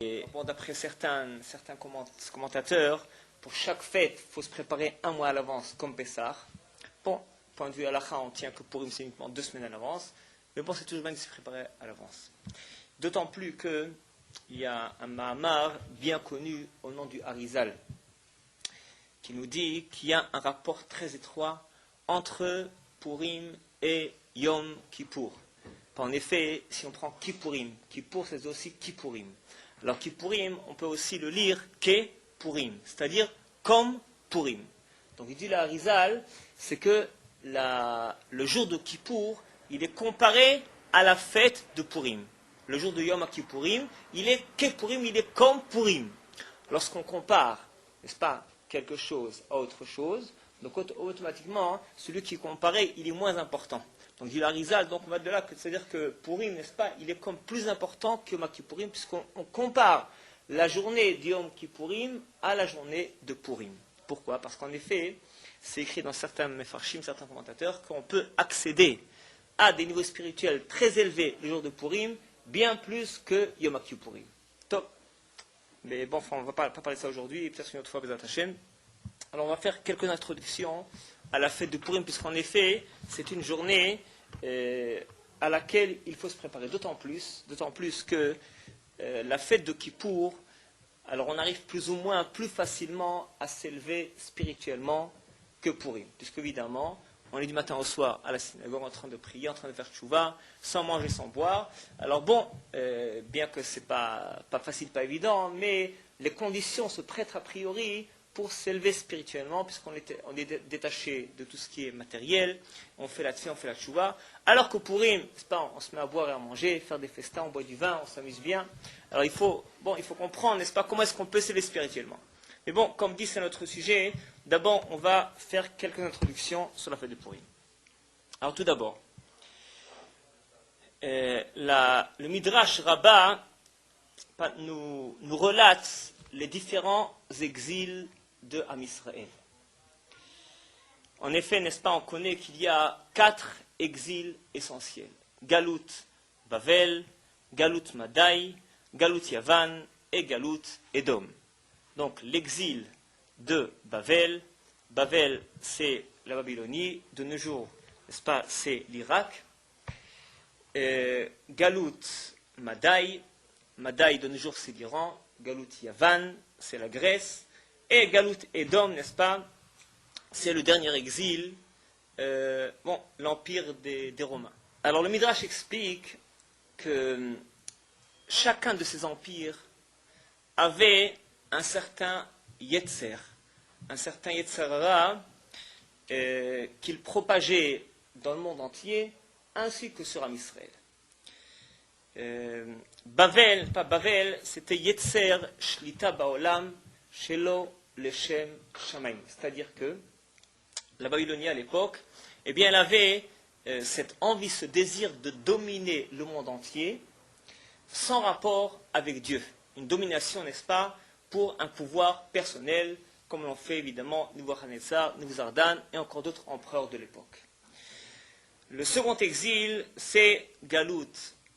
Et bon, d'après certains commentateurs, pour chaque fête, il faut se préparer un mois à l'avance, comme Pessah. Bon, point de vue halakha, on tient que Purim, c'est uniquement 2 semaines à l'avance. Mais bon, c'est toujours bien de se préparer à l'avance. D'autant plus qu'il y a un Mahamar bien connu au nom du Harizal, qui nous dit qu'il y a un rapport très étroit entre Purim et Yom Kippour. En effet, si on prend Kippourim, Kippour c'est aussi Kippourim. Alors Kippourim, on peut aussi le lire Ke Purim, c'est-à-dire comme Purim. Donc il dit le Harizal, c'est que le jour de Kippour, il est comparé à la fête de Purim. Le jour de Yom Kippourim, il est Ke Purim, il est comme Purim. Lorsqu'on compare, n'est-ce pas, quelque chose à autre chose, donc automatiquement, celui qui est comparé, il est moins important. Donc dit l'Harizal, donc on va de là, c'est-à-dire que Purim, n'est-ce pas, il est comme plus important que Yom Kippourim, puisqu'on compare la journée de Yom Kippourim à la journée de Purim. Pourquoi? Parce qu'en effet, c'est écrit dans certains mefarshim, certains commentateurs, qu'on peut accéder à des niveaux spirituels très élevés le jour de Purim, bien plus que Yom Kippourim. Top. Mais bon, enfin, on ne va pas parler de ça aujourd'hui, peut-être une autre fois, Bezat Hashem. Alors on va faire quelques introductions à la fête de Purim, puisqu'en effet, c'est une journée à laquelle il faut se préparer, d'autant plus que la fête de Kippour, alors on arrive plus ou moins plus facilement à s'élever spirituellement que Purim, puisque évidemment, on est du matin au soir à la synagogue en train de prier, en train de faire tchouva, sans manger, sans boire. Alors bon, bien que ce n'est pas facile, pas évident, mais les conditions se prêtent a priori pour s'élever spirituellement, puisqu'on est détaché de tout ce qui est matériel, on fait la tchouva, alors qu'au Purim, on se met à boire et à manger, faire des festins, on boit du vin, on s'amuse bien. Alors il faut comprendre, n'est-ce pas, comment est-ce qu'on peut s'élever spirituellement. Mais bon, comme dit, c'est notre sujet, d'abord on va faire quelques introductions sur la fête de Purim. Alors tout d'abord, le Midrash Rabbah nous relate les différents exils de Am Israël. En effet, n'est-ce pas, on connaît qu'il y a 4 exils essentiels. Galut Bavel, Galut Madai, Galut Yavan et Galut Edom. Donc l'exil de Bavel, Bavel c'est la Babylonie, de nos jours, n'est-ce pas, c'est l'Irak. Galut Madai, Madai de nos jours c'est l'Iran, Galut Yavan c'est la Grèce, et Galut Edom, n'est-ce pas, c'est le dernier exil, l'empire des Romains. Alors le Midrash explique que chacun de ces empires avait un certain Yetzer, un certain Yetzerara qu'il propageait dans le monde entier, ainsi que sur Am Israël. Bavel, c'était Yetzer Shlita Baolam Shelo Leshem Shamaim. C'est-à-dire que la Babylonie à l'époque, eh bien, elle avait cette envie, ce désir de dominer le monde entier sans rapport avec Dieu. Une domination, n'est-ce pas, pour un pouvoir personnel, comme l'ont fait évidemment Nebuchadnezzar, Nebuzaradan et encore d'autres empereurs de l'époque. Le second exil, c'est Galut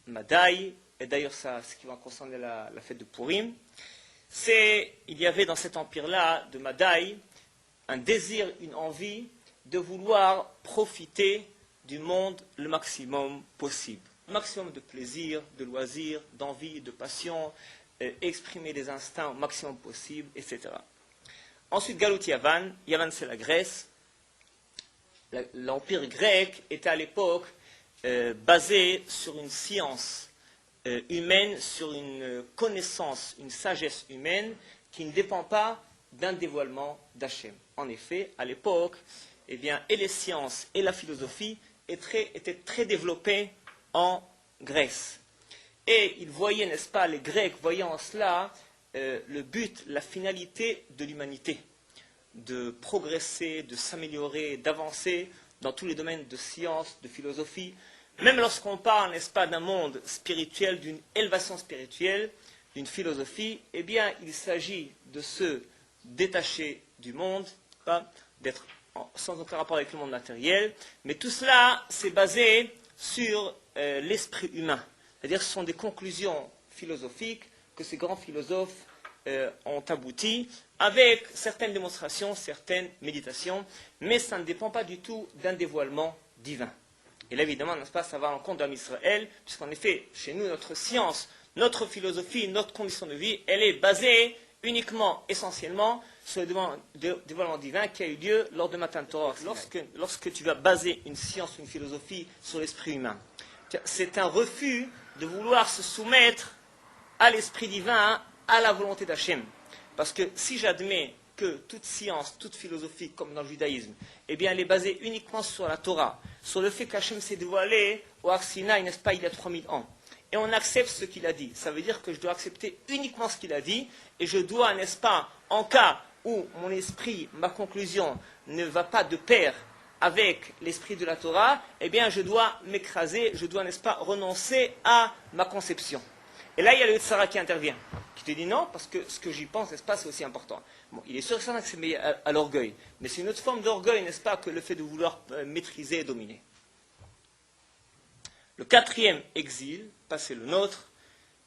Madai, et d'ailleurs ça, ce qui va concerner la fête de Purim, il y avait dans cet empire-là de Madai un désir, une envie de vouloir profiter du monde le maximum possible. Le maximum de plaisir, de loisirs, d'envie, de passion, exprimer des instincts au maximum possible, etc. Ensuite, Galut Yavan, Yavan c'est la Grèce. L'empire grec était à l'époque basé sur une science humaine, sur une connaissance, une sagesse humaine qui ne dépend pas d'un dévoilement d'Hachem. En effet, à l'époque, eh bien, et les sciences et la philosophie étaient très développées en Grèce. Et ils voyaient, n'est-ce pas, les Grecs voyaient en cela le but, la finalité de l'humanité, de progresser, de s'améliorer, d'avancer dans tous les domaines de science, de philosophie. Même lorsqu'on parle, n'est-ce pas, d'un monde spirituel, d'une élévation spirituelle, d'une philosophie, eh bien, il s'agit de se détacher du monde, d'être sans aucun rapport avec le monde matériel, mais tout cela, c'est basé sur l'esprit humain. C'est-à-dire, ce sont des conclusions philosophiques que ces grands philosophes ont abouti avec certaines démonstrations, certaines méditations, mais ça ne dépend pas du tout d'un dévoilement divin. Et là, évidemment, n'est-ce pas, ça va en compte d'Am Israël, puisqu'en effet, chez nous, notre science, notre philosophie, notre condition de vie, elle est basée uniquement, essentiellement, sur le dévoilement divin qui a eu lieu lors de Matan Torah. Lorsque tu vas baser une science, une philosophie sur l'esprit humain, c'est un refus de vouloir se soumettre à l'esprit divin, à la volonté d'Hachem. Parce que si j'admets que toute science, toute philosophie, comme dans le judaïsme, eh bien, elle est basée uniquement sur la Torah, sur le fait qu'Hachem s'est dévoilé au Har Sinaï, n'est-ce pas, il y a 3000 ans. Et on accepte ce qu'il a dit. Ça veut dire que je dois accepter uniquement ce qu'il a dit, et je dois, n'est-ce pas, en cas où mon esprit, ma conclusion, ne va pas de pair avec l'esprit de la Torah, eh bien, je dois m'écraser, je dois, n'est-ce pas, renoncer à ma conception. Et là, il y a le Yetzirah qui intervient, qui te dit non, parce que ce que j'y pense, n'est-ce pas, c'est aussi important. Bon, il est sûr et certain que c'est lié à l'orgueil, mais c'est une autre forme d'orgueil, n'est-ce pas, que le fait de vouloir maîtriser et dominer. Le quatrième exil, pas c'est le nôtre,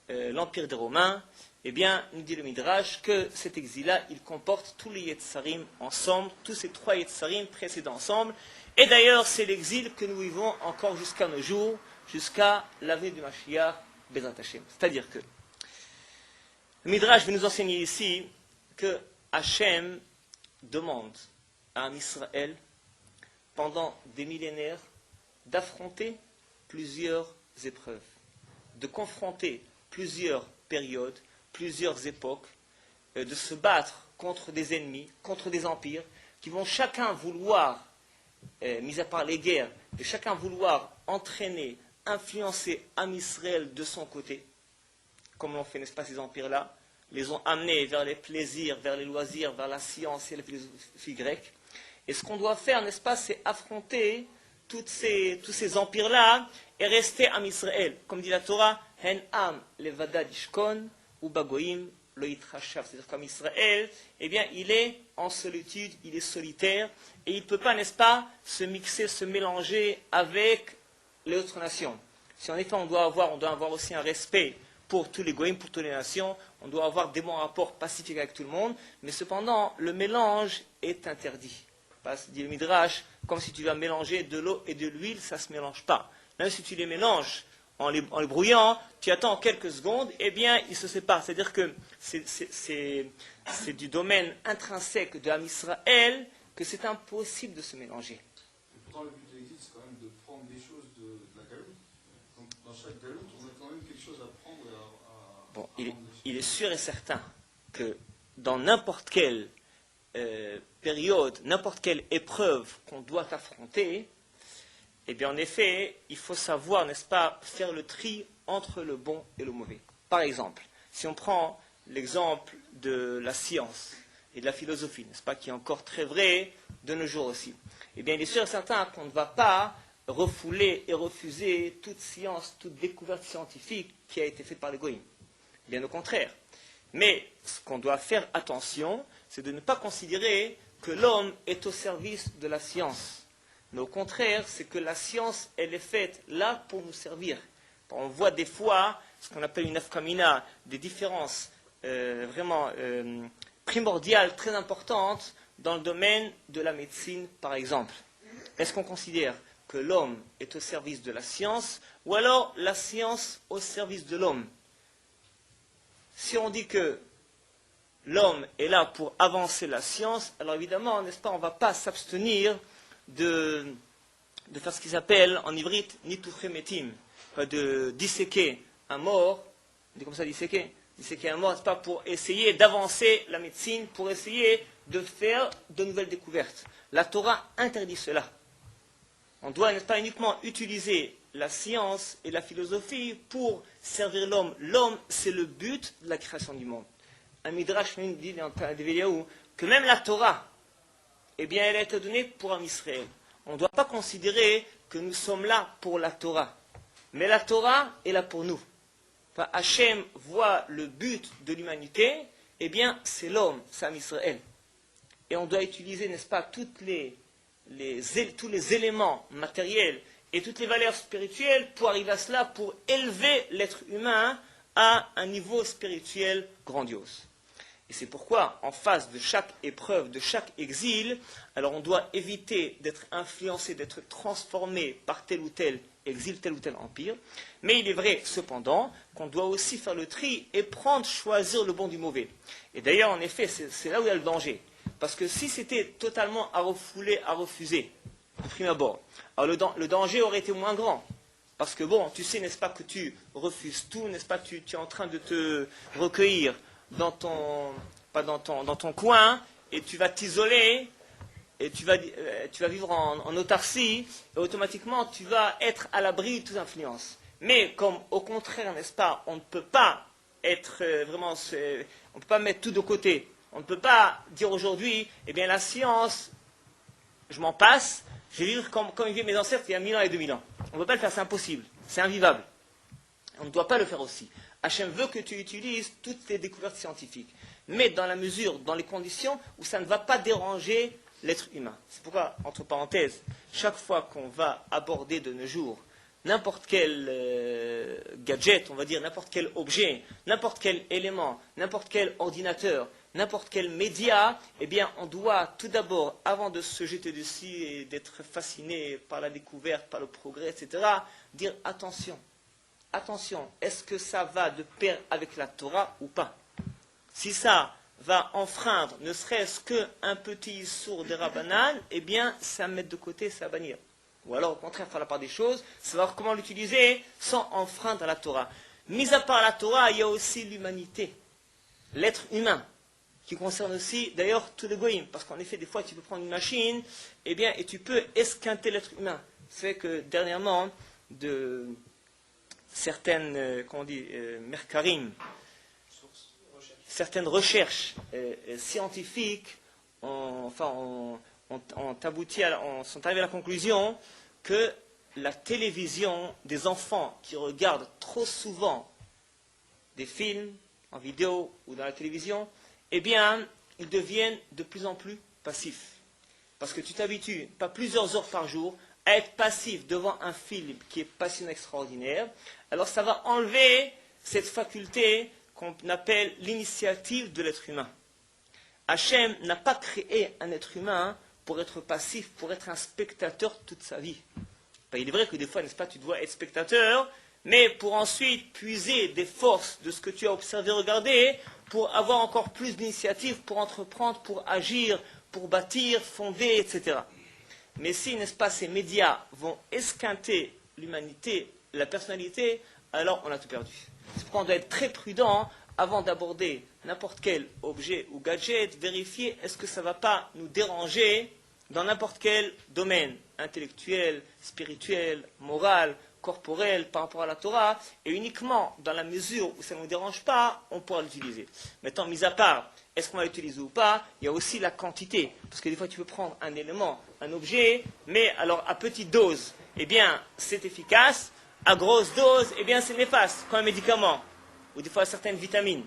l'Empire des Romains, eh bien, nous dit le Midrash que cet exil-là, il comporte tous les Yetzarim ensemble, tous ces 3 Yetzarim précédents ensemble, et d'ailleurs, c'est l'exil que nous vivons encore jusqu'à nos jours, jusqu'à l'année du Mashiach, Bezrat Hashem. C'est-à-dire que le Midrash veut nous enseigner ici que Hashem demande à Israël, pendant des millénaires, d'affronter plusieurs épreuves, de confronter plusieurs périodes, plusieurs époques, de se battre contre des ennemis, contre des empires, qui vont chacun vouloir, mis à part les guerres, et chacun vouloir entraîner, influencer Am Israël de son côté, comme l'ont fait, n'est-ce pas, ces empires-là, les ont amenés vers les plaisirs, vers les loisirs, vers la science et la philosophie grecque. Et ce qu'on doit faire, n'est-ce pas, c'est affronter tous ces empires-là et rester Am Israël. Comme dit la Torah, Hen Am levadad yishkon ou bagoim lo yitrashav. C'est-à-dire qu'Am Israël, eh bien, il est en solitude, il est solitaire, et il ne peut pas, n'est-ce pas, se mixer, se mélanger avec les autres nations. Si en effet on doit avoir aussi un respect pour tous les goïms, pour toutes les nations, on doit avoir des bons rapports pacifiques avec tout le monde, mais cependant, le mélange est interdit. Parce que dit le Midrash, comme si tu vas mélanger de l'eau et de l'huile, ça ne se mélange pas. Même si tu les mélanges en les brouillant, tu attends quelques secondes, eh bien, ils se séparent. C'est-à-dire que c'est du domaine intrinsèque de Am Israël que c'est impossible de se mélanger. Pourtant, le but de l'exil, c'est quand même de prendre des choses de la galoute. Donc, dans chaque galoute, on a quand même quelque chose à prendre et à bon, il est sûr et certain que dans n'importe quelle période, n'importe quelle épreuve qu'on doit affronter, eh bien, en effet, il faut savoir, n'est-ce pas, faire le tri entre le bon et le mauvais. Par exemple, si on prend l'exemple de la science et de la philosophie, n'est-ce pas, qui est encore très vrai de nos jours aussi, eh bien, il est sûr et certain qu'on ne va pas refouler et refuser toute science, toute découverte scientifique qui a été faite par les goïms. Bien au contraire. Mais ce qu'on doit faire attention, c'est de ne pas considérer que l'homme est au service de la science. Mais au contraire, c'est que la science, elle est faite là pour nous servir. On voit des fois ce qu'on appelle une afkamina, des différences vraiment primordiales, très importantes, dans le domaine de la médecine, par exemple. Est-ce qu'on considère que l'homme est au service de la science, ou alors la science au service de l'homme? Si on dit que l'homme est là pour avancer la science, alors évidemment, n'est-ce pas, on ne va pas s'abstenir de faire ce qu'ils appellent en ivrite nituche metim, de disséquer un mort, on dit comme ça disséquer un mort, n'est-ce pas, pour essayer d'avancer la médecine, pour essayer de faire de nouvelles découvertes. La Torah interdit cela. On doit, n'est-ce pas, uniquement utiliser la science et la philosophie pour servir l'homme. L'homme, c'est le but de la création du monde. Un Midrash dit dans Devéliaou que même la Torah, eh bien, elle a été donnée pour Am Israël. On ne doit pas considérer que nous sommes là pour la Torah. Mais la Torah est là pour nous. Enfin, Hachem voit le but de l'humanité, eh bien, c'est l'homme, c'est Am Israël. Et on doit utiliser, n'est-ce pas, tous les éléments matériels et toutes les valeurs spirituelles pour arriver à cela, pour élever l'être humain à un niveau spirituel grandiose. Et c'est pourquoi, en face de chaque épreuve, de chaque exil, alors on doit éviter d'être influencé, d'être transformé par tel ou tel exil, tel ou tel empire. Mais il est vrai, cependant, qu'on doit aussi faire le tri et choisir le bon du mauvais. Et d'ailleurs, en effet, c'est là où il y a le danger. Parce que si c'était totalement à refouler, à refuser, de prime abord, alors le danger aurait été moins grand. Parce que bon, tu sais, n'est-ce pas, que tu refuses tout, n'est-ce pas, tu es en train de te recueillir dans ton coin, et tu vas t'isoler, et tu vas vivre en autarcie, et automatiquement tu vas être à l'abri de toute influence. Mais comme au contraire, n'est-ce pas, on ne peut pas être vraiment, on ne peut pas mettre tout de côté. On ne peut pas dire aujourd'hui, eh bien la science, je m'en passe, je vais vivre comme vivaient mes ancêtres il y a 1000 ans et 2000 ans. On ne peut pas le faire, c'est impossible, c'est invivable. On ne doit pas le faire aussi. Hachem veut que tu utilises toutes tes découvertes scientifiques, mais dans la mesure, dans les conditions où ça ne va pas déranger l'être humain. C'est pourquoi, entre parenthèses, chaque fois qu'on va aborder de nos jours n'importe quel gadget, on va dire, n'importe quel objet, n'importe quel élément, n'importe quel ordinateur, n'importe quel média, eh bien, on doit tout d'abord, avant de se jeter dessus et d'être fasciné par la découverte, par le progrès, etc., dire attention. Attention, est-ce que ça va de pair avec la Torah ou pas? Si ça va enfreindre, ne serait-ce qu'un petit sourd des Rabbanan, eh bien, c'est à mettre de côté, c'est à bannir. Ou alors, au contraire, faire la part des choses, savoir comment l'utiliser sans enfreindre à la Torah. Mis à part la Torah, il y a aussi l'humanité, l'être humain, qui concerne aussi, d'ailleurs, tous les goïms. Parce qu'en effet, des fois, tu peux prendre une machine, eh bien, et tu peux esquinter l'être humain. C'est que, dernièrement, certaines, mercarim, certaines recherches scientifiques sont arrivées à la conclusion que la télévision des enfants qui regardent trop souvent des films en vidéo ou dans la télévision, eh bien, ils deviennent de plus en plus passifs. Parce que tu t'habitues, pas plusieurs heures par jour, à être passif devant un film qui est passionnant extraordinaire, alors ça va enlever cette faculté qu'on appelle l'initiative de l'être humain. Hachem n'a pas créé un être humain pour être passif, pour être un spectateur toute sa vie. Il est vrai que des fois, n'est-ce pas, tu dois être spectateur, mais pour ensuite puiser des forces de ce que tu as observé, regardé, pour avoir encore plus d'initiative, pour entreprendre, pour agir, pour bâtir, fonder, etc. Mais si, n'est-ce pas, ces médias vont esquinter l'humanité, la personnalité, alors on a tout perdu. C'est pourquoi on doit être très prudent avant d'aborder n'importe quel objet ou gadget, vérifier est-ce que ça ne va pas nous déranger dans n'importe quel domaine, intellectuel, spirituel, moral, corporel, par rapport à la Torah, et uniquement dans la mesure où ça ne nous dérange pas, on pourra l'utiliser. Maintenant, mis à part, est-ce qu'on va l'utiliser ou pas, il y a aussi la quantité. Parce que des fois, tu peux prendre un élément, un objet, mais alors à petite dose, eh bien, c'est efficace, à grosse dose, eh bien, c'est néfaste, comme un médicament, ou des fois certaines vitamines.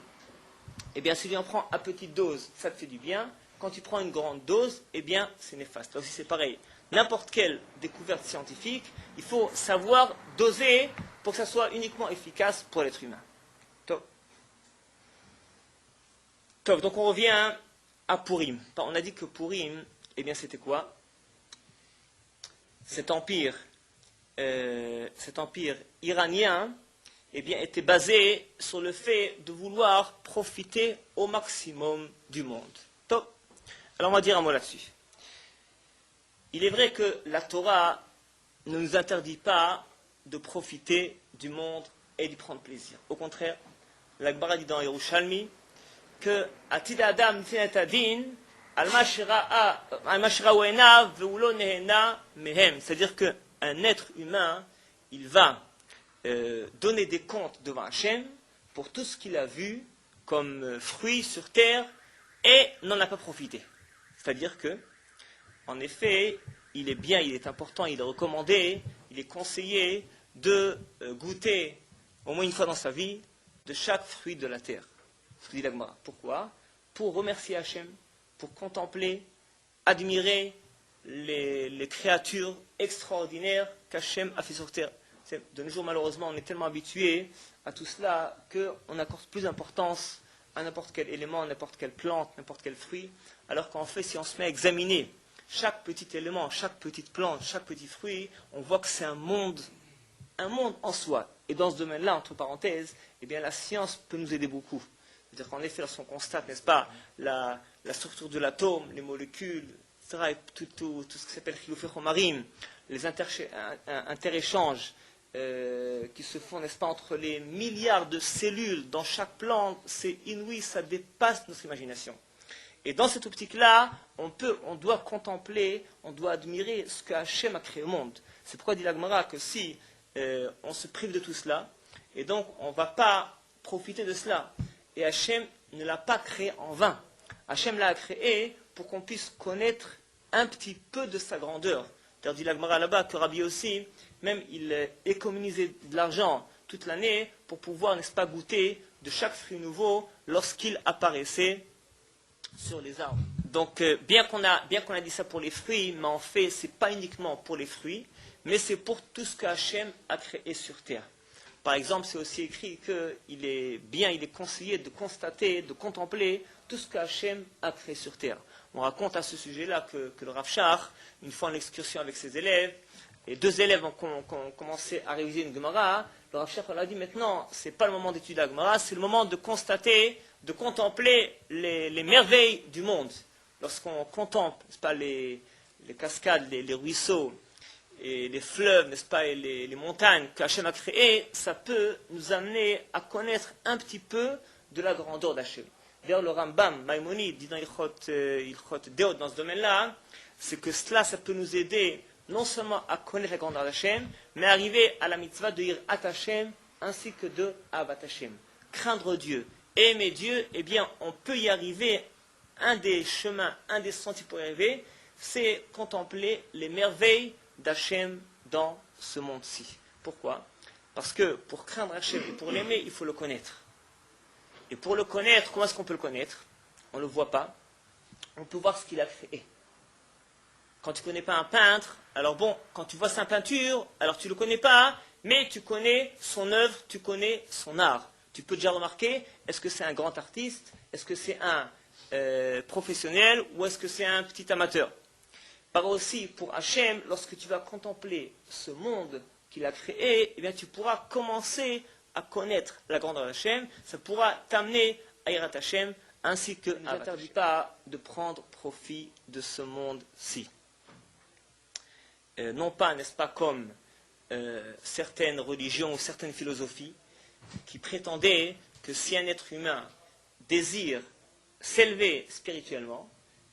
Eh bien, si tu en prends à petite dose, ça te fait du bien. Quand tu prends une grande dose, eh bien, c'est néfaste. Là aussi, c'est pareil. N'importe quelle découverte scientifique, il faut savoir doser pour que ça soit uniquement efficace pour l'être humain. Top. Donc, on revient à Purim. On a dit que Purim, eh bien, c'était quoi? Cet empire iranien, eh bien, était basé sur le fait de vouloir profiter au maximum du monde. Top. Alors, on va dire un mot là-dessus. Il est vrai que la Torah ne nous interdit pas de profiter du monde et d'y prendre plaisir. Au contraire, la Gemara dit dans Yerushalmi que Atid Adam Nitinet Adin c'est-à-dire qu'un être humain, il va donner des comptes devant Hachem pour tout ce qu'il a vu comme fruits sur terre et n'en a pas profité. C'est-à-dire que, en effet, il est bien, il est important, il est recommandé, il est conseillé de goûter au moins une fois dans sa vie de chaque fruit de la terre. Ce que dit la Gemara. Pourquoi? Pour remercier Hachem, pour contempler, admirer les créatures extraordinaires qu'Hachem a fait sur terre. De nos jours, malheureusement, on est tellement habitué à tout cela qu'on accorde plus d'importance à n'importe quel élément, à n'importe quelle plante, n'importe quel fruit, alors qu'en fait, si on se met à examiner chaque petit élément, chaque petite plante, chaque petit fruit, on voit que c'est un monde en soi. Et dans ce domaine-là, entre parenthèses, eh bien, la science peut nous aider beaucoup. C'est-à-dire qu'en effet, lorsqu'on constate, n'est-ce pas, la structure de l'atome, les molécules, etc., et tout ce qui s'appelle Khiloufé Chomarim, les interéchanges qui se font, n'est-ce pas, entre les milliards de cellules dans chaque plante, c'est inouï, ça dépasse notre imagination. Et dans cette optique-là, on doit contempler, on doit admirer ce que Hachem a créé au monde. C'est pourquoi dit la Gemara que si on se prive de tout cela, et donc on ne va pas profiter de cela. Et Hachem ne l'a pas créé en vain. Hachem l'a créé pour qu'on puisse connaître un petit peu de sa grandeur. D'ailleurs, dit la Gemara là-bas que Rabbi aussi, même il économisait de l'argent toute l'année pour pouvoir, n'est-ce pas, goûter de chaque fruit nouveau lorsqu'il apparaissait sur les arbres. Donc, bien qu'on a dit ça pour les fruits, mais en fait, ce n'est pas uniquement pour les fruits, mais c'est pour tout ce que Hachem a créé sur terre. Par exemple, c'est aussi écrit qu'il est conseillé de constater, de contempler tout ce que Hachem a créé sur terre. On raconte à ce sujet-là que le Rav Shach, une fois en excursion avec ses élèves, et 2 élèves ont commencé à réviser une Gemara, le Rav Shach leur a dit maintenant, ce n'est pas le moment d'étudier la Gemara, c'est le moment de constater, de contempler les merveilles du monde. Lorsqu'on contemple, n'est-ce pas, les cascades, les ruisseaux, et les fleuves, n'est-ce pas, et les montagnes qu'Hachem a créées, ça peut nous amener à connaître un petit peu de la grandeur d'Hachem. D'ailleurs, le Rambam, Maïmonide, dit dans Ilchot Deot, dans ce domaine-là, c'est que cela, ça peut nous aider non seulement à connaître la grandeur d'Hachem, mais à arriver à la mitzvah de Yirat Hachem, ainsi que de Avat Hachem. Craindre Dieu, aimer Dieu, eh bien, on peut y arriver. Un des chemins, un des sentiers pour y arriver, c'est contempler les merveilles d'Hachem dans ce monde-ci. Pourquoi? Parce que pour craindre Hachem et pour l'aimer, il faut le connaître. Et pour le connaître, comment est-ce qu'on peut le connaître? On ne le voit pas. On peut voir ce qu'il a créé. Quand tu ne connais pas un peintre, alors bon, quand tu vois sa peinture, alors tu ne le connais pas, mais tu connais son œuvre, tu connais son art. Tu peux déjà remarquer, est-ce que c'est un grand artiste? Est-ce que c'est un professionnel ou est-ce que c'est un petit amateur? Pareil aussi pour Hachem, lorsque tu vas contempler ce monde qu'il a créé, eh bien tu pourras commencer à connaître la grandeur d'Hachem, ça pourra t'amener à Yirat Hachem, ainsi que ne t'interdit pas de prendre profit de ce monde-ci. Non pas, n'est-ce pas, comme certaines religions ou certaines philosophies qui prétendaient que si un être humain désire s'élever spirituellement,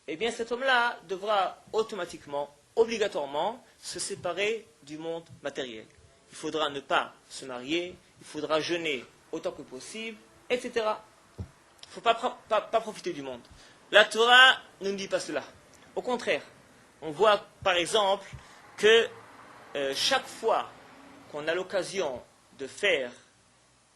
eh bien cet homme-là devra automatiquement, obligatoirement, se séparer du monde matériel. Il faudra ne pas se marier, il faudra jeûner autant que possible, etc. Il ne faut pas profiter du monde. La Torah ne nous dit pas cela. Au contraire, on voit par exemple que chaque fois qu'on a l'occasion de faire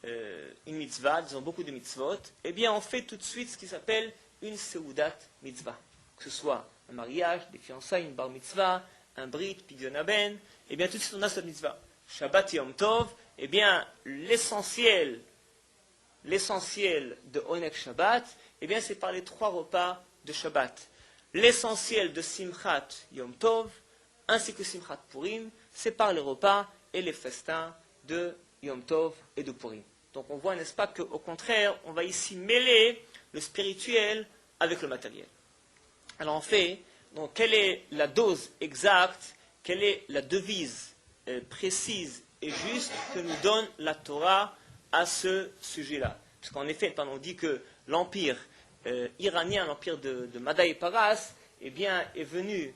une mitzvah, disons beaucoup de mitzvot, eh bien on fait tout de suite ce qui s'appelle une seudat mitzvah. Que ce soit un mariage, des fiançailles, une bar mitzvah, un brit, pidyon haben, eh bien tout de suite on a cette mitzvah. Shabbat Yom Tov, eh bien l'essentiel de Oneg Shabbat, eh bien c'est par les 3 repas de Shabbat. L'essentiel de Simchat Yom Tov, ainsi que Simchat Purim, c'est par les repas et les festins de Yom Tov et de Purim. Donc on voit, n'est-ce pas, qu'au contraire, on va ici mêler le spirituel avec le matériel. Alors en fait, donc, quelle est la dose exacte, quelle est la devise précise et juste que nous donne la Torah à ce sujet-là? Parce qu'en effet, on dit que l'empire iranien, l'empire de Mada et Paras, eh bien, est venu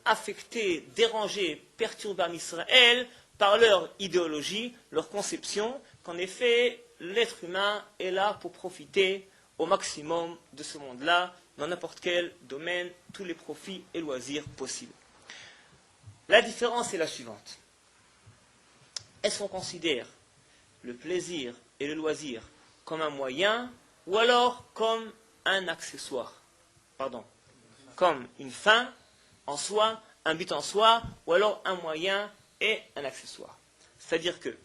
affecter, déranger, perturber Israël par leur idéologie, leur conception, qu'en effet, l'être humain est là pour profiter au maximum de ce monde-là, dans n'importe quel domaine, tous les profits et loisirs possibles. La différence est la suivante. Est-ce qu'on considère le plaisir et le loisir comme un moyen ou alors comme un accessoire? Pardon. Comme une fin en soi, un but en soi, ou alors un moyen et un accessoire. C'est-à-dire que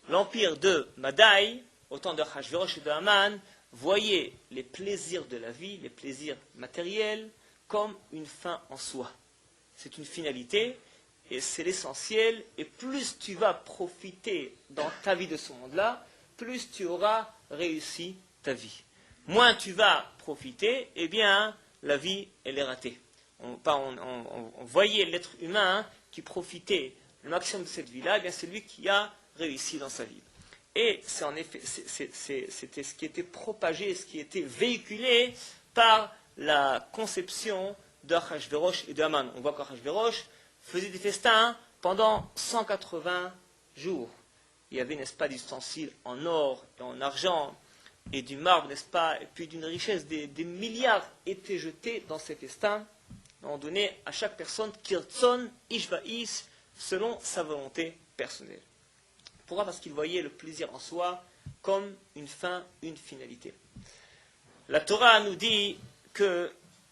l'empire de Madaï, au temps de Achashverosh et de Haman, voyait les plaisirs de la vie, les plaisirs matériels, comme une fin en soi. C'est une finalité, et c'est l'essentiel, et plus tu vas profiter dans ta vie de ce monde-là, plus tu auras réussi ta vie. Moins tu vas profiter, eh bien, la vie, elle est ratée. On voyait l'être humain qui profitait le maximum de cette vie-là, eh bien, c'est lui qui a réussi dans sa vie. Et c'est en effet, c'était ce qui était propagé, ce qui était véhiculé par la conception d'Achashverosh et de Haman. On voit qu'Achashverosh faisait des festins pendant 180 jours. Il y avait, n'est-ce pas, des ustensiles en or et en argent et du marbre, n'est-ce pas, et puis d'une richesse, des milliards étaient jetés dans ces festins. On donnait à chaque personne Kirtson Ishvaïs selon sa volonté personnelle. Pourquoi ? Parce qu'il voyait le plaisir en soi comme une fin, une finalité. La Torah nous dit que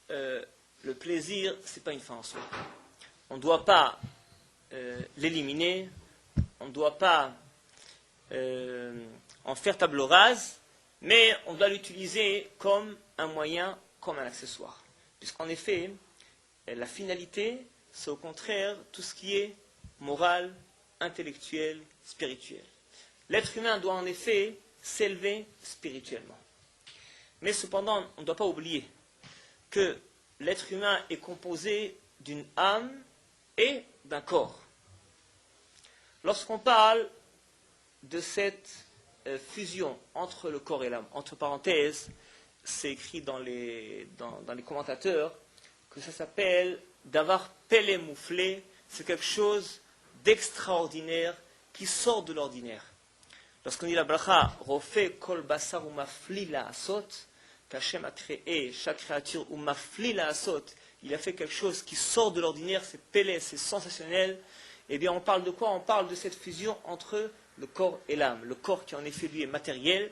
le plaisir, ce n'est pas une fin en soi. On ne doit pas l'éliminer, on ne doit pas en faire table rase, mais on doit l'utiliser comme un moyen, comme un accessoire. Puisqu'en effet, la finalité, c'est au contraire tout ce qui est moral, intellectuel, spirituel. L'être humain doit en effet s'élever spirituellement. Mais cependant, on ne doit pas oublier que l'être humain est composé d'une âme et d'un corps. Lorsqu'on parle de cette fusion entre le corps et l'âme, entre parenthèses, c'est écrit dans les commentateurs que ça s'appelle d'avoir pélé mouflé, c'est quelque chose d'extraordinaire qui sort de l'ordinaire. Lorsqu'on dit la bracha, Rofé kol basar ou mafli la asot, qu'Hachem a créé chaque créature ou mafli la asot, il a fait quelque chose qui sort de l'ordinaire, c'est pélé, c'est sensationnel. Eh bien, on parle de quoi ? On parle de cette fusion entre le corps et l'âme. Le corps qui en effet, lui, est matériel,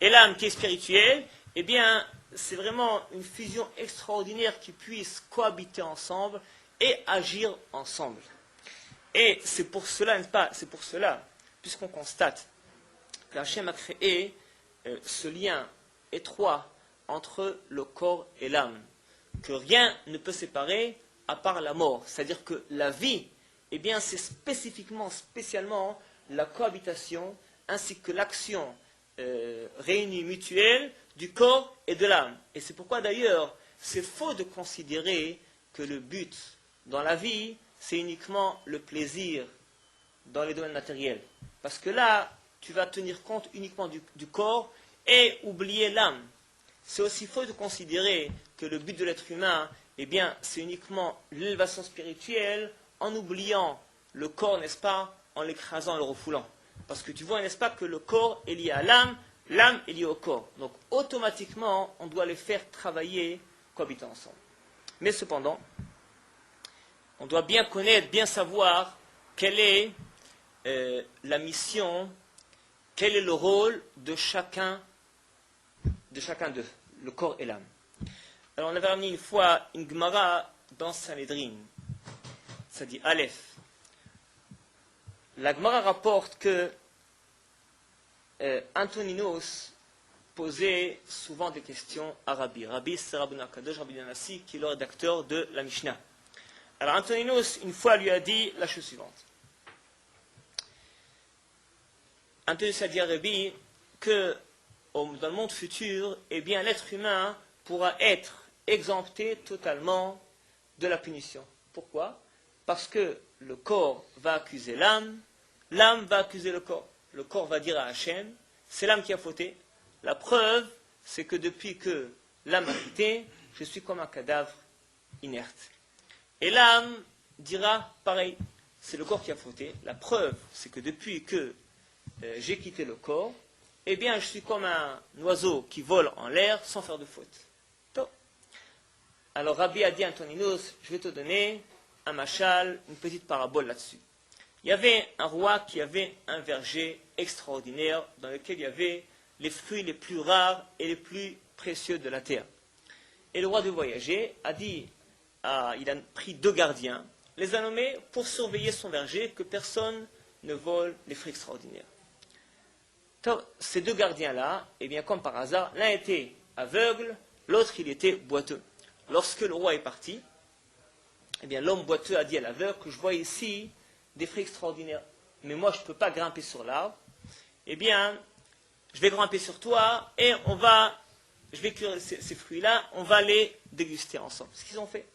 et l'âme qui est spirituelle. Eh bien, c'est vraiment une fusion extraordinaire qui puisse cohabiter ensemble et agir ensemble. Et c'est pour cela, n'est-ce pas ? C'est pour cela, puisqu'on constate qu'Hachem a créé ce lien étroit entre le corps et l'âme, que rien ne peut séparer à part la mort. C'est-à-dire que la vie, eh bien, c'est spécialement la cohabitation ainsi que l'action réunie mutuelle du corps et de l'âme. Et c'est pourquoi d'ailleurs, c'est faux de considérer que le but dans la vie, c'est uniquement le plaisir dans les domaines matériels. Parce que là, tu vas tenir compte uniquement du corps et oublier l'âme. C'est aussi faux de considérer que le but de l'être humain, eh bien, c'est uniquement l'élévation spirituelle en oubliant le corps, n'est-ce pas, en l'écrasant, en le refoulant. Parce que tu vois, n'est-ce pas, que le corps est lié à l'âme, l'âme est liée au corps. Donc, automatiquement, on doit les faire travailler, cohabiter ensemble. Mais cependant, on doit bien connaître, bien savoir quelle est la mission, quel est le rôle de chacun d'eux, le corps et l'âme. Alors on avait ramené une fois une Gemara dans Sanhedrin, ça dit Aleph. La Gemara rapporte que Antoninos posait souvent des questions à Rabbi. Rabbi, c'est Rabbi Nakadosh, Rabbi Danassi, qui est le rédacteur de la Mishnah. Alors Antoninos, une fois, lui a dit la chose suivante. Antoninos a dit à Rabbi que dans le monde futur, eh bien, l'être humain pourra être exempté totalement de la punition. Pourquoi ? Parce que le corps va accuser l'âme, l'âme va accuser le corps va dire à Hachem, c'est l'âme qui a fauté. La preuve, c'est que depuis que l'âme a quitté, je suis comme un cadavre inerte. Et l'âme dira pareil, c'est le corps qui a fauté. La preuve, c'est que depuis que j'ai quitté le corps, eh bien, je suis comme un oiseau qui vole en l'air sans faire de faute. Donc, alors Rabbi a dit à Antoninos, je vais te donner un machal, une petite parabole là-dessus. Il y avait un roi qui avait un verger extraordinaire dans lequel il y avait les fruits les plus rares et les plus précieux de la terre. Et le roi de voyager a dit, il a pris 2 gardiens, les a nommés pour surveiller son verger, que personne ne vole les fruits extraordinaires. Donc, ces deux gardiens-là, eh bien, comme par hasard, l'un était aveugle, l'autre, il était boiteux. Lorsque le roi est parti, eh bien, l'homme boiteux a dit à l'aveugle que je vois ici des fruits extraordinaires, mais moi, je ne peux pas grimper sur l'arbre. Eh bien, je vais grimper sur toi et je vais cuire ces fruits-là, on va les déguster ensemble. C'est ce qu'ils ont fait.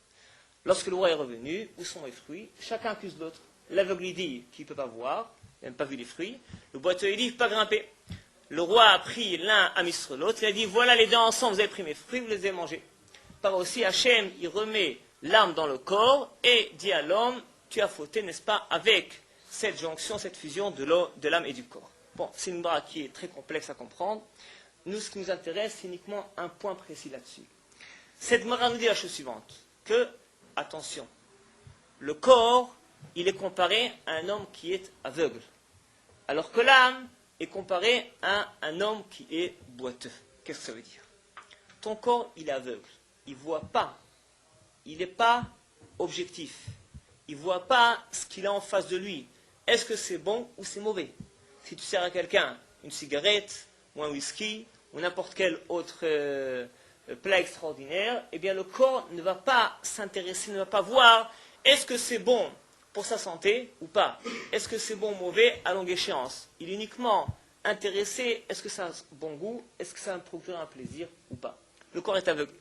Lorsque le roi est revenu, où sont les fruits? Chacun accuse l'autre. L'aveugle il dit qu'il ne peut pas voir, il n'a même pas vu les fruits. Le boiteux il dit qu'il ne peut pas grimper. Le roi a pris l'un, a mis sur l'autre, il a dit voilà les deux ensemble, vous avez pris mes fruits, vous les avez mangés. Par aussi, Hachem, il remet l'âme dans le corps et dit à l'homme, tu as fauté, n'est-ce pas, avec cette jonction, cette fusion de l'âme et du corps. Bon, c'est une bras qui est très complexe à comprendre. Nous, ce qui nous intéresse, c'est uniquement un point précis là-dessus. Cette Gemara nous dit la chose suivante, que, attention, le corps, il est comparé à un homme qui est aveugle, alors que l'âme est comparée à un homme qui est boiteux. Qu'est-ce que ça veut dire? Ton corps, il est aveugle, il ne voit pas, il n'est pas objectif, il ne voit pas ce qu'il a en face de lui. Est-ce que c'est bon ou c'est mauvais? Si tu sers à quelqu'un une cigarette, ou un whisky, ou n'importe quel autre plat extraordinaire, eh bien le corps ne va pas s'intéresser, ne va pas voir est-ce que c'est bon pour sa santé ou pas. Est-ce que c'est bon ou mauvais à longue échéance. Il est uniquement intéressé, est-ce que ça a un bon goût, est-ce que ça va me procurer un plaisir ou pas. Le corps est aveugle.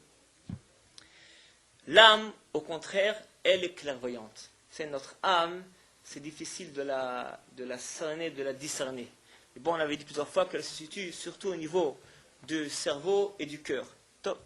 L'âme, au contraire, elle est clairvoyante. C'est notre âme, c'est difficile de la cerner, de la discerner. Et bon, on avait dit plusieurs fois qu'elle se situe surtout au niveau du cerveau et du cœur. Top.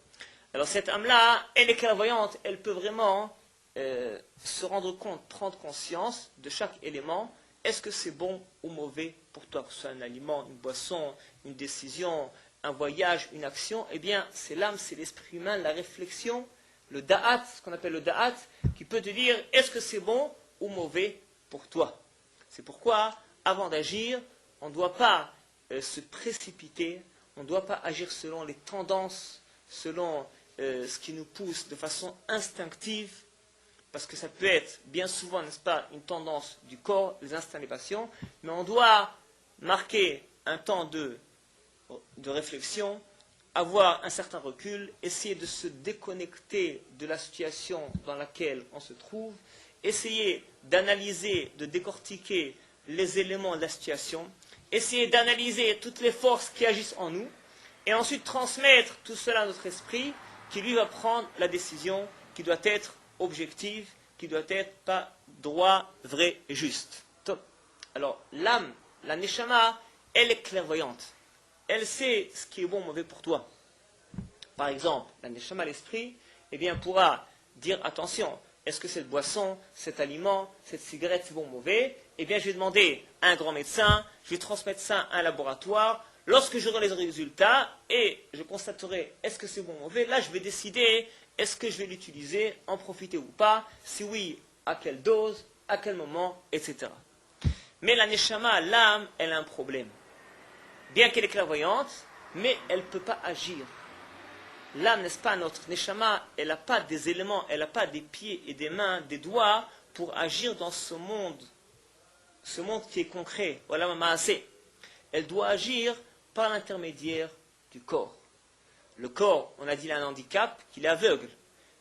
Alors cette âme-là, elle est clairvoyante, elle peut vraiment se rendre compte, prendre conscience de chaque élément. Est-ce que c'est bon ou mauvais pour toi, que ce soit un aliment, une boisson, une décision, un voyage, une action? Eh bien, c'est l'âme, c'est l'esprit humain, la réflexion, le da'at, ce qu'on appelle le da'at, qui peut te dire est-ce que c'est bon ou mauvais pour toi. C'est pourquoi, avant d'agir, on ne doit pas se précipiter, on ne doit pas agir selon les tendances, selon ce qui nous pousse de façon instinctive, parce que ça peut être bien souvent, n'est-ce pas, une tendance du corps, les instincts, les passions, mais on doit marquer un temps de réflexion, avoir un certain recul, essayer de se déconnecter de la situation dans laquelle on se trouve, essayer d'analyser, de décortiquer les éléments de la situation, essayer d'analyser toutes les forces qui agissent en nous, et ensuite transmettre tout cela à notre esprit, qui lui va prendre la décision qui doit être objective, qui doit être pas droit, vrai et juste. Top. Alors l'âme, la neshama, elle est clairvoyante. Elle sait ce qui est bon ou mauvais pour toi. Par exemple, la neshama, l'esprit, eh bien, pourra dire attention, est-ce que cette boisson, cet aliment, cette cigarette, c'est bon ou mauvais? Eh bien, je vais demander à un grand médecin, je vais transmettre ça à un laboratoire. Lorsque j'aurai les résultats et je constaterai est-ce que c'est bon ou mauvais, là, je vais décider est-ce que je vais l'utiliser, en profiter ou pas, si oui, à quelle dose, à quel moment, etc. Mais la neshama, l'âme, elle a un problème. Bien qu'elle est clairvoyante, mais elle ne peut pas agir. L'âme, n'est-ce pas, notre neshama, elle n'a pas des éléments, elle n'a pas des pieds et des mains, des doigts pour agir dans ce monde qui est concret. Voilà, maaseh. Elle doit agir par l'intermédiaire du corps. Le corps, on a dit, il a un handicap, qu'il est aveugle.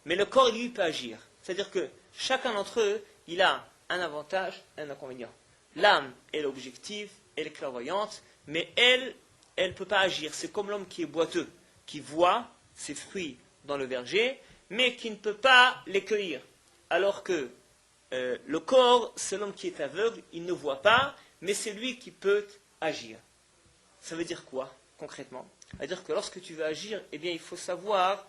Mais le corps, lui, peut agir. C'est-à-dire que chacun d'entre eux, il a un avantage et un inconvénient. L'âme, elle est objective, elle est clairvoyante, mais elle ne peut pas agir. C'est comme l'homme qui est boiteux, qui voit ses fruits dans le verger, mais qui ne peut pas les cueillir. Alors que le corps, c'est l'homme qui est aveugle, il ne voit pas, mais c'est lui qui peut agir. Ça veut dire quoi, concrètement? C'est-à-dire que lorsque tu veux agir, eh bien, il faut savoir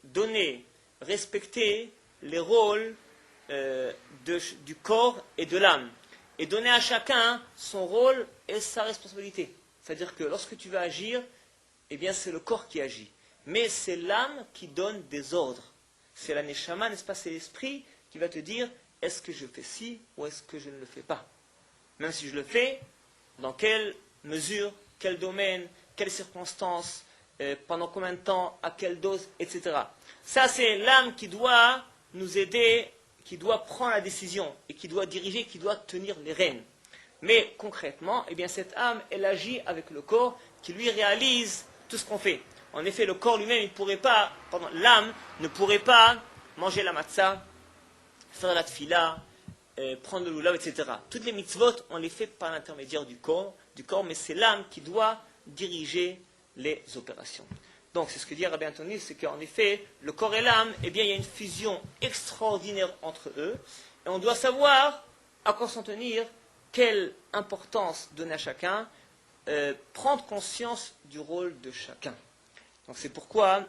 donner, respecter les rôles du corps et de l'âme. Et donner à chacun son rôle et sa responsabilité. C'est-à-dire que lorsque tu veux agir, eh bien, c'est le corps qui agit. Mais c'est l'âme qui donne des ordres. C'est la neshama, n'est-ce pas? C'est l'esprit qui va te dire est-ce que je fais ci ou est-ce que je ne le fais pas? Même si je le fais, dans quelle mesure, quel domaine, quelles circonstances, pendant combien de temps, à quelle dose, etc. Ça, c'est l'âme qui doit nous aider, qui doit prendre la décision et qui doit diriger, qui doit tenir les rênes. Mais concrètement, eh bien, cette âme, elle agit avec le corps qui lui réalise tout ce qu'on fait. En effet, le corps lui-même, il pourrait pas, pardon, l'âme ne pourrait pas manger la matzah, faire la tfila, prendre le lulav, etc. Toutes les mitzvot, on les fait par l'intermédiaire du corps, mais c'est l'âme qui doit diriger les opérations. Donc, c'est ce que dit Rabbi Anthony, c'est qu'en effet, le corps et l'âme, eh bien, il y a une fusion extraordinaire entre eux, et on doit savoir à quoi s'en tenir, quelle importance donner à chacun, prendre conscience du rôle de chacun. Donc, c'est pourquoi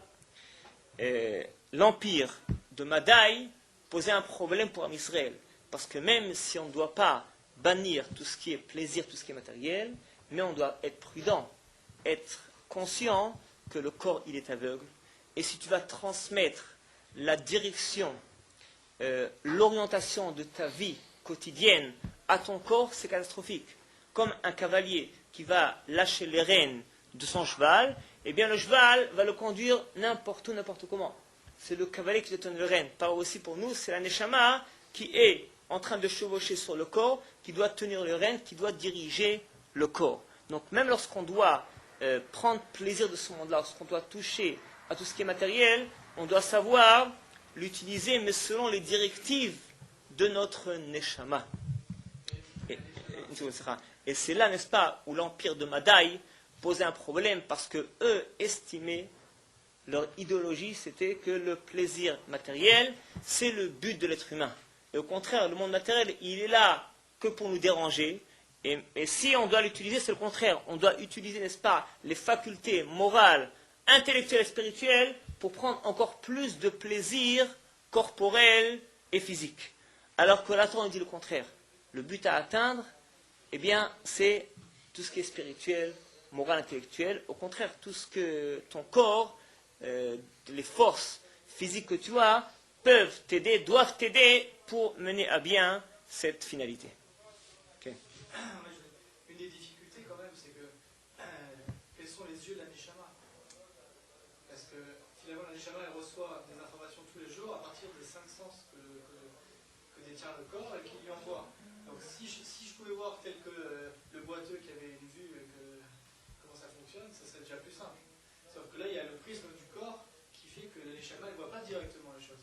l'empire de Madaï posait un problème pour Israël. Parce que même si on ne doit pas bannir tout ce qui est plaisir, tout ce qui est matériel, mais on doit être prudent, être conscient que le corps, il est aveugle. Et si tu vas transmettre la direction, l'orientation de ta vie quotidienne à ton corps, c'est catastrophique. Comme un cavalier qui va lâcher les rênes de son cheval, eh bien le cheval va le conduire n'importe où, n'importe comment. C'est le cavalier qui te donne le rêne. Pas aussi pour nous, c'est la neshama qui est en train de chevaucher sur le corps, qui doit tenir le rêne, qui doit diriger le corps. Donc même lorsqu'on doit prendre plaisir de ce monde-là, lorsqu'on doit toucher à tout ce qui est matériel, on doit savoir l'utiliser, mais selon les directives de notre neshama. Et c'est là, n'est-ce pas, où l'empire de Madaï posait un problème, parce que eux estimaient, leur idéologie, c'était que le plaisir matériel, c'est le but de l'être humain. Et au contraire, le monde matériel, il est là que pour nous déranger. Et si on doit l'utiliser, c'est le contraire. On doit utiliser, n'est-ce pas, les facultés morales, intellectuelles et spirituelles pour prendre encore plus de plaisir corporel et physique. Alors que là, on dit le contraire. Le but à atteindre, eh bien, c'est tout ce qui est spirituel, moral, intellectuel. Au contraire, tout ce que ton corps, les forces physiques que tu as, peuvent t'aider, doivent t'aider pour mener à bien cette finalité. Okay. Une des difficultés quand même, c'est que quels sont les yeux de la Neshama? Parce que finalement la Neshama elle reçoit des informations tous les jours à partir des 5 sens que détient le corps et qui lui envoie. Donc si je pouvais voir tel que le boiteux qui avait une vue comment ça fonctionne, ça serait déjà plus simple. Sauf que là il y a le prisme du corps qui fait que la Neshama ne voit pas directement les choses.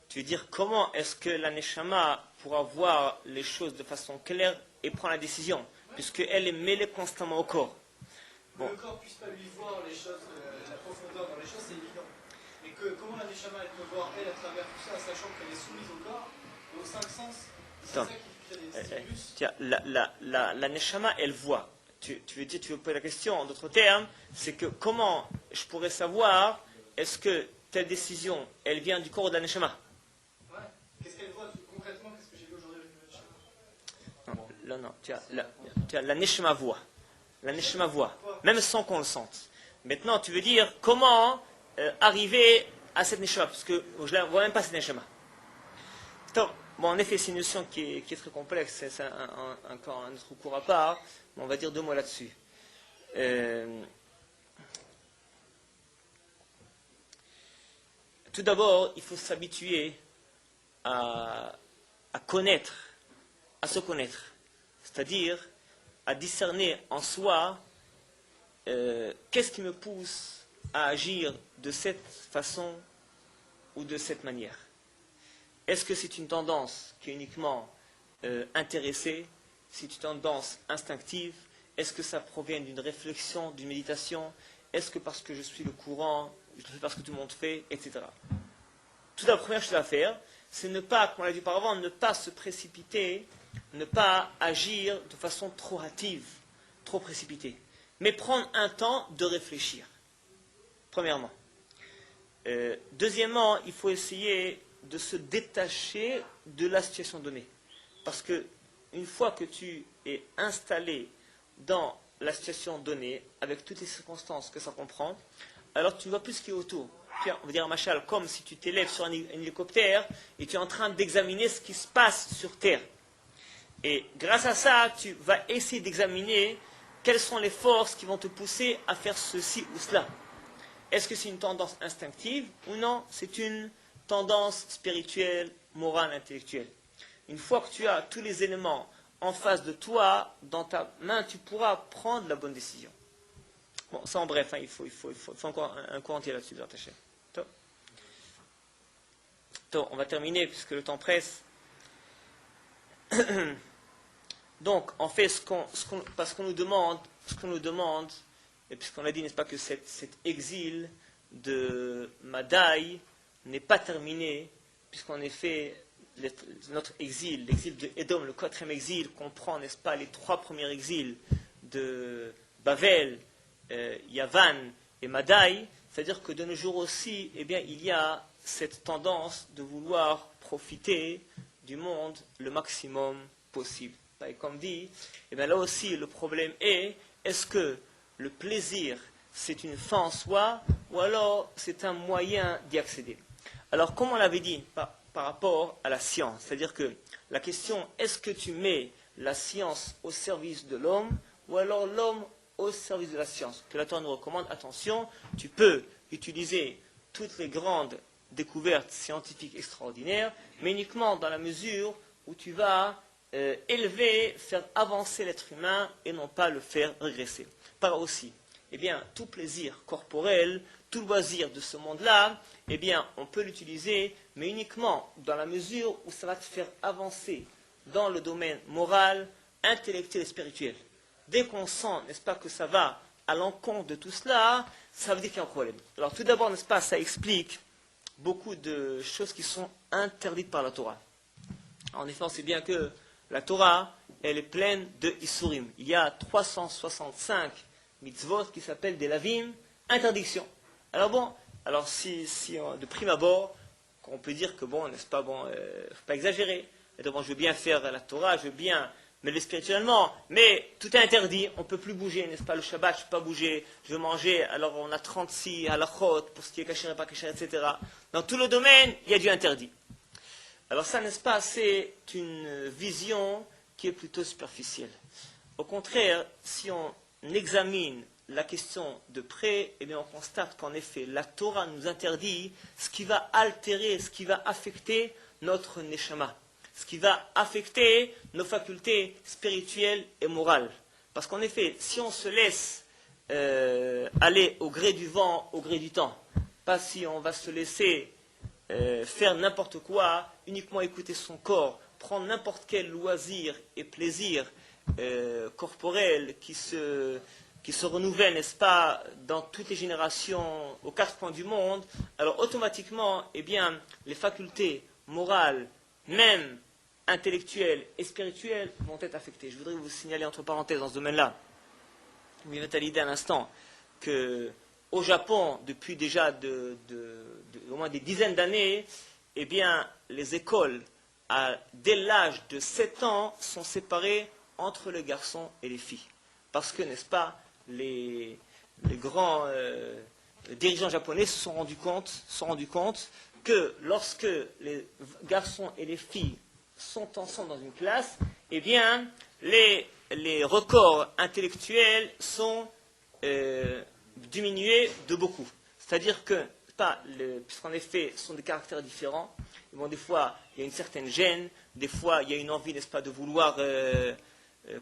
Tu veux dire, comment est-ce que la Neshama pourra voir les choses de façon claire et prendre la décision, puisqu'elle est mêlée constamment au corps. Bon. Que le corps ne puisse pas lui voir les choses, la profondeur dans les choses, c'est évident. Mais comment la Neshama elle peut voir, elle, à travers tout ça, sachant qu'elle est soumise au corps, et aux 5 sens, c'est ça qui crée des stimulus. La Neshama, elle voit. Tu veux poser la question, en d'autres termes, c'est que comment je pourrais savoir, est-ce que telle décision, elle vient du corps de la Neshama? Ouais. Qu'est-ce qu'elle voit concrètement? Qu'est-ce que j'ai vu aujourd'hui avec la Neshama? Non, la Neshama voit. La Neshama voit, même sans qu'on le sente. Maintenant, tu veux dire comment arriver à cette Neshama, parce que je ne vois même pas cette Neshama. Bon, en effet, c'est une notion qui est très complexe, c'est encore un autre cours à part, mais on va dire 2 mots là-dessus. Tout d'abord, il faut s'habituer à connaître, à se connaître, c'est-à-dire à discerner en soi qu'est-ce qui me pousse à agir de cette façon ou de cette manière. Est-ce que c'est une tendance qui est uniquement intéressée? C'est une tendance instinctive? Est-ce que ça provient d'une réflexion, d'une méditation? Est-ce que parce que je suis le courant, je le fais parce que tout le monde fait, etc. Toute la première chose à faire, c'est ne pas, comme on l'a dit auparavant, ne pas se précipiter, ne pas agir de façon trop hâtive, trop précipitée, mais prendre un temps de réfléchir, premièrement. Deuxièmement, il faut essayer de se détacher de la situation donnée. Parce que une fois que tu es installé dans la situation donnée, avec toutes les circonstances que ça comprend, alors tu ne vois plus ce qui est autour. On va dire un machal, comme si tu t'élèves sur un hélicoptère et tu es en train d'examiner ce qui se passe sur Terre. Et grâce à ça, tu vas essayer d'examiner quelles sont les forces qui vont te pousser à faire ceci ou cela. Est-ce que c'est une tendance instinctive ou non? C'est une tendance spirituelle, morale, intellectuelle. une fois que tu as tous les éléments en face de toi, dans ta main, tu pourras prendre la bonne décision. Bon, ça en bref, hein, il faut encore un cours entier là-dessus, Hachem. On va terminer puisque le temps presse. Donc, en fait, parce qu'on nous demande, et puisqu'on a dit, n'est-ce pas, que cet exil de Madaï n'est pas terminé, puisqu'en effet, notre exil, l'exil de Édom, le 4e exil, comprend, n'est-ce pas, les 3 premiers exils de Bavel, Yavan et Madaï, c'est-à-dire que de nos jours aussi, eh bien, il y a cette tendance de vouloir profiter du monde le maximum possible. Et comme dit, eh bien, là aussi, le problème est-ce que le plaisir, c'est une fin en soi, ou alors c'est un moyen d'y accéder? Alors, comme on l'avait dit, par rapport à la science, c'est-à-dire que la question, est-ce que tu mets la science au service de l'homme, ou alors l'homme au service de la science? Que la Torah nous recommande, attention, tu peux utiliser toutes les grandes découvertes scientifiques extraordinaires, mais uniquement dans la mesure où tu vas élever, faire avancer l'être humain et non pas le faire régresser. Par aussi, eh bien, tout plaisir corporel, tout loisir de ce monde-là, eh bien, on peut l'utiliser, mais uniquement dans la mesure où ça va te faire avancer dans le domaine moral, intellectuel et spirituel. Dès qu'on sent, n'est-ce pas, que ça va à l'encontre de tout cela, ça veut dire qu'il y a un problème. Alors, tout d'abord, n'est-ce pas, ça explique beaucoup de choses qui sont interdites par la Torah. En effet, on sait bien que la Torah, elle est pleine de Isurim. Il y a 365 mitzvot qui s'appellent des lavim, interdictions. Alors bon, si de prime abord, on peut dire que bon, n'est-ce pas, bon, faut pas exagérer. Et donc, bon, je veux bien faire la Torah, je veux bien m'élever spirituellement, mais tout est interdit, on ne peut plus bouger, n'est-ce pas, le Shabbat, je ne peux pas bouger, je veux manger, alors on a 36 halachot pour ce qui est kasher et pas kasher, etc. Dans tout le domaine, il y a du interdit. Alors ça, n'est-ce pas, c'est une vision qui est plutôt superficielle. Au contraire, si on examine la question de près, eh bien on constate qu'en effet, la Torah nous interdit ce qui va altérer, ce qui va affecter notre neshama, ce qui va affecter nos facultés spirituelles et morales. Parce qu'en effet, si on se laisse aller au gré du vent, au gré du temps, pas si on va se laisser faire n'importe quoi, uniquement écouter son corps, prendre n'importe quel loisir et plaisir corporel qui se renouvelle, n'est-ce pas, dans toutes les générations, aux 4 coins du monde, alors automatiquement, eh bien, les facultés morales, même intellectuelles et spirituelles, vont être affectées. Je voudrais vous signaler entre parenthèses dans ce domaine-là, vous m'avez à l'idée à l'instant, qu'au Japon, depuis déjà au moins des dizaines d'années, eh bien, les écoles, dès l'âge de 7 ans, sont séparées entre les garçons et les filles. Parce que, n'est-ce pas, les grands dirigeants japonais se sont rendus compte que lorsque les garçons et les filles sont ensemble dans une classe, eh bien, les records intellectuels sont diminués de beaucoup. C'est-à-dire que, puisqu'en effet, ce sont des caractères différents, bon, des fois, il y a une certaine gêne, des fois, il y a une envie, n'est-ce pas, de vouloir,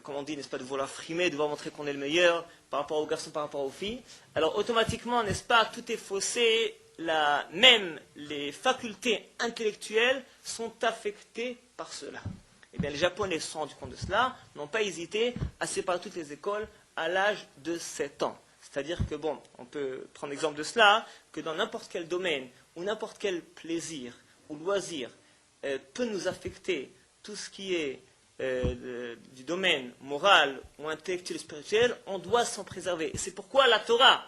comme on dit, n'est-ce pas, de vouloir frimer, de vouloir montrer qu'on est le meilleur par rapport aux garçons, par rapport aux filles. Alors, automatiquement, n'est-ce pas, tout est faussé, même les facultés intellectuelles sont affectées par cela. Eh bien, les Japonais se sont rendus compte de cela, n'ont pas hésité à séparer toutes les écoles à l'âge de 7 ans. C'est-à-dire que, bon, on peut prendre l'exemple de cela, que dans n'importe quel domaine, ou n'importe quel plaisir, ou loisir, peut nous affecter tout ce qui est du domaine moral, ou intellectuel et spirituel, on doit s'en préserver. Et c'est pourquoi la Torah,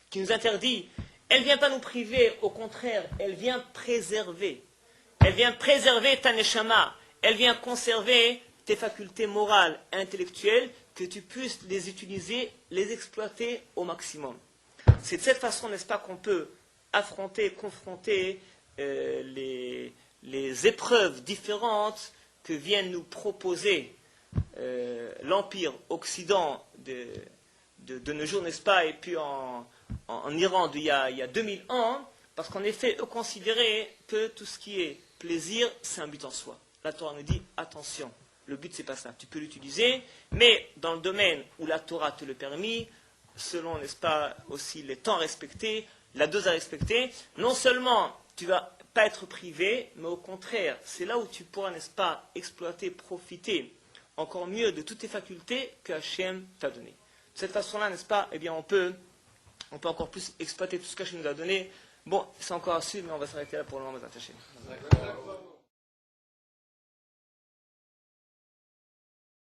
qui nous interdit, elle ne vient pas nous priver, au contraire, elle vient préserver. Elle vient préserver ta neshama, elle vient conserver tes facultés morales et intellectuelles, que tu puisses les utiliser, les exploiter au maximum. C'est de cette façon, n'est-ce pas, qu'on peut affronter, confronter les épreuves différentes que viennent nous proposer l'Empire Occident de nos jours, n'est-ce pas, et puis en Iran il y a 2000 ans, parce qu'en effet, eux considéraient que tout ce qui est plaisir, c'est un but en soi. la Torah nous dit attention, le but c'est pas ça. Tu peux l'utiliser, mais dans le domaine où la Torah te le permet, selon, n'est-ce pas, aussi les temps respectés, la dose à respecter, non seulement tu vas pas être privé, mais au contraire, c'est là où tu pourras, n'est-ce pas, exploiter, profiter encore mieux de toutes tes facultés que Hachem t'a donné. De cette façon-là, n'est-ce pas, eh bien on peut encore plus exploiter tout ce qu'Hachem nous a donné. Bon, c'est encore à suivre, mais on va s'arrêter là pour le moment, Bezrat Hashem.